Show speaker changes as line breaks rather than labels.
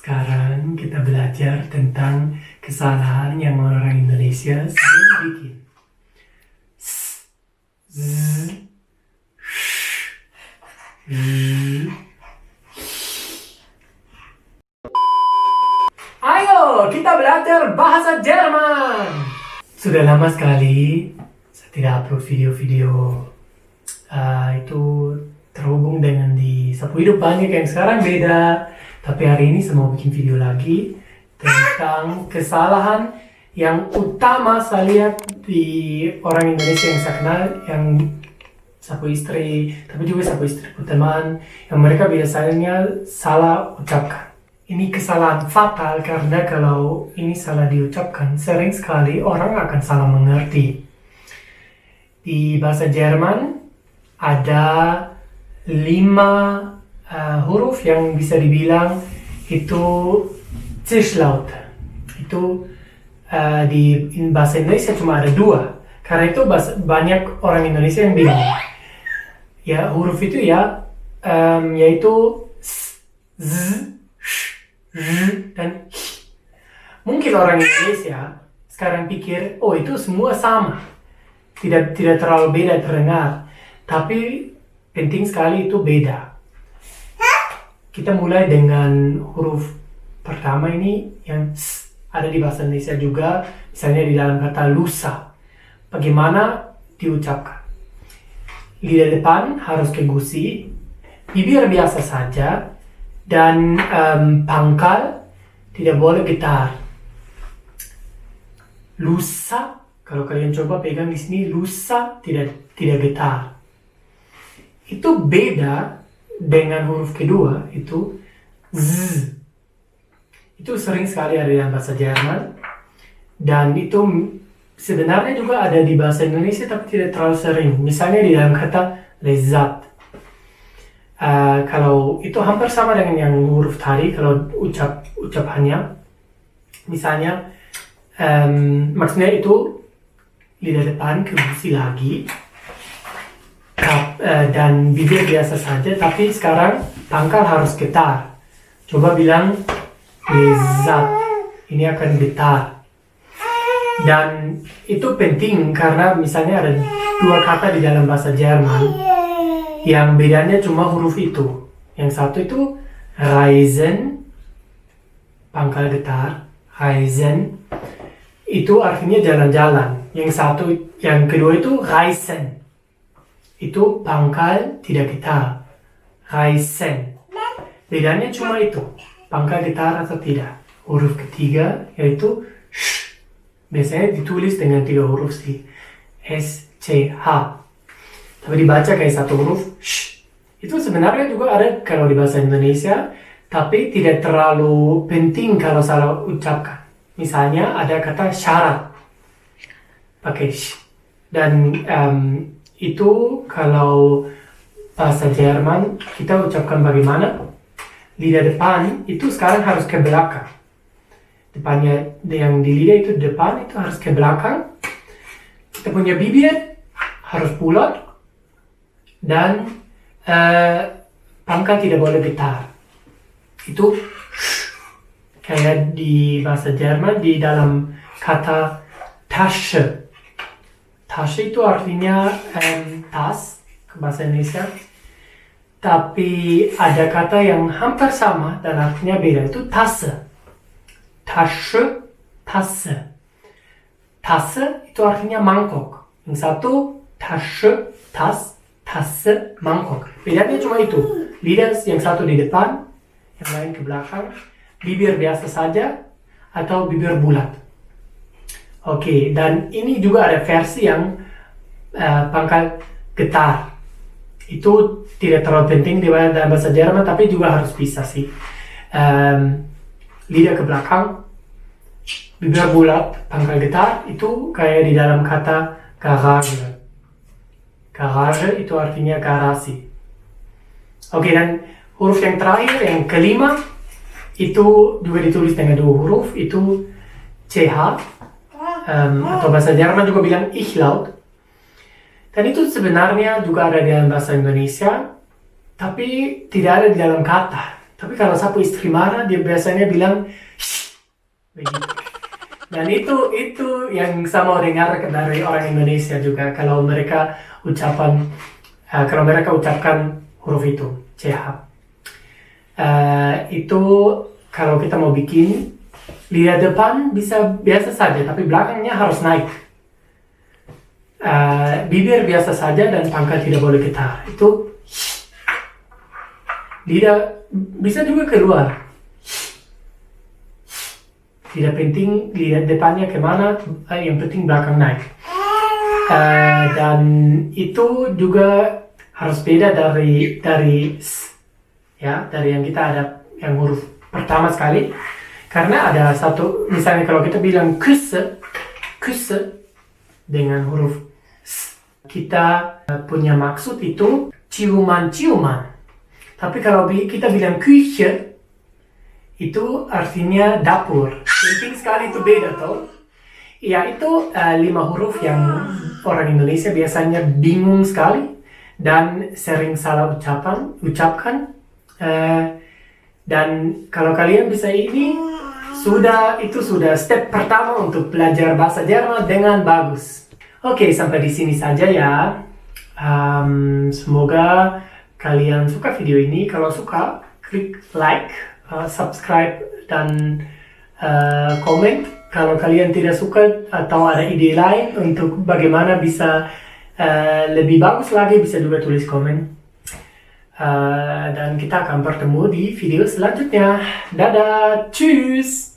Sekarang kita belajar tentang kesalahan yang orang Indonesia sering bikin. S, z, sh, z. Ayo, kita belajar bahasa Jerman. Sudah lama sekali saya tidak upload video-video itu terhubung dengan di Sapu Hidup Banyak yang sekarang beda. Tapi hari ini saya mau bikin video lagi tentang kesalahan yang utama saya lihat di orang Indonesia yang saya kenal, yang sapu istri, tapi juga sapu istri teman, yang mereka biasanya salah ucapkan. Ini kesalahan fatal karena kalau ini salah diucapkan, sering sekali orang akan salah mengerti. Di bahasa Jerman ada 5 huruf yang bisa dibilang itu Zischlaute. Itu di bahasa Indonesia cuma ada 2. Karena itu banyak orang Indonesia yang bingung. Ya, huruf itu ya yaitu s, z, sh, z, dan h. Mungkin orang Indonesia sekarang pikir, oh itu semua sama. Tidak terlalu beda terdengar. Tapi penting sekali itu beda. Kita mulai dengan huruf pertama ini yang s, ada di bahasa Indonesia juga, misalnya di dalam kata lusa. Bagaimana diucapkan? Lidah depan harus ke gusi, bibir biasa saja, dan pangkal tidak boleh getar. Lusa, kalau kalian coba pegang di sini, lusa tidak getar. Itu beda dengan huruf kedua, itu z. Itu sering sekali ada dalam bahasa Jerman, dan itu sebenarnya juga ada di bahasa Indonesia tapi tidak terlalu sering. Misalnya di dalam kata lezat, kalau itu hampir sama dengan yang huruf tadi, kalau ucapannya misalnya maksudnya itu lidah depan ke gusi lagi, dan bibir biasa saja, tapi sekarang pangkal harus getar. Coba bilang lezat, ini akan getar. Dan itu penting karena misalnya ada 2 kata di dalam bahasa Jerman yang bedanya cuma huruf itu. Yang satu itu reisen, pangkal getar, reisen, itu artinya jalan-jalan. Yang kedua itu reisen, itu pangkal tidak getar, reisen. Bedanya cuma itu, pangkal getar atau tidak. Huruf ketiga yaitu sh, biasanya ditulis dengan 3 huruf sih, S, C, H. Tapi dibaca kayak 1 huruf, sh. Itu sebenarnya juga ada kalau di bahasa Indonesia, tapi tidak terlalu penting kalau salah ucapkan. Misalnya ada kata syarat, pakai sh. Dan itu kalau bahasa Jerman kita ucapkan bagaimana? Lidah depan itu sekarang harus ke belakang. Depannya yang di lidah itu depan, itu harus ke belakang. Kita punya bibir harus bulat dan pangkal tidak boleh getar. Itu kayak di bahasa Jerman di dalam kata Tasche. Tasche itu artinya tas ke bahasa Indonesia. Tapi ada kata yang hampir sama dan artinya beda, itu Tasse. Tasche, Tasse. Tasse itu artinya mangkok. Yang satu Tasche, tas, Tasse, mangkok. Bedanya cuma itu. Lidah yang satu di depan, yang lain ke belakang. Bibir biasa saja atau bibir bulat. Oke, dan ini juga ada versi yang pangkal getar. Itu tidak terlalu penting di dalam bahasa Jerman, tapi juga harus bisa sih. Lidah ke belakang, bibir bulat, pangkal getar, itu kayak di dalam kata garage. Garage itu artinya garasi. Oke, dan huruf yang terakhir, yang kelima, itu juga ditulis dengan 2 huruf, itu CH. Atau bahasa Jerman juga bilang Ich-Laut. Dan itu sebenarnya juga ada di dalam bahasa Indonesia, tapi tidak ada di dalam kata. Tapi kalau sapu istri marah, dia biasanya bilang, "Shh." Begitu. Dan itu yang sama dengar dari orang Indonesia juga. Kalau mereka ucapkan huruf itu, CH. Itu kalau kita mau bikin, lidah depan bisa biasa saja, tapi belakangnya harus naik. Bibir biasa saja dan pangkat tidak boleh getar. Itu lidah bisa juga keluar. Tidak penting lidah depannya kemana, yang penting belakang naik. Dan itu juga harus beda dari yang kita ada yang huruf pertama sekali. Karena ada satu, misalnya kalau kita bilang kusse dengan huruf s, kita punya maksud itu ciuman-ciuman. Tapi kalau kita bilang küche, itu artinya dapur. Penting sekali itu beda toh. Ya itu 5 huruf yang orang Indonesia biasanya bingung sekali dan sering salah ucapkan. Dan kalau kalian bisa ini, itu sudah step pertama untuk belajar bahasa Jerman dengan bagus. Oke, sampai di sini saja ya. Semoga kalian suka video ini. Kalau suka, klik like, subscribe, dan komen. Kalau kalian tidak suka atau ada ide lain untuk bagaimana bisa lebih bagus lagi, bisa juga tulis komen. Dan kita akan bertemu di video selanjutnya. Dadah, tschüss!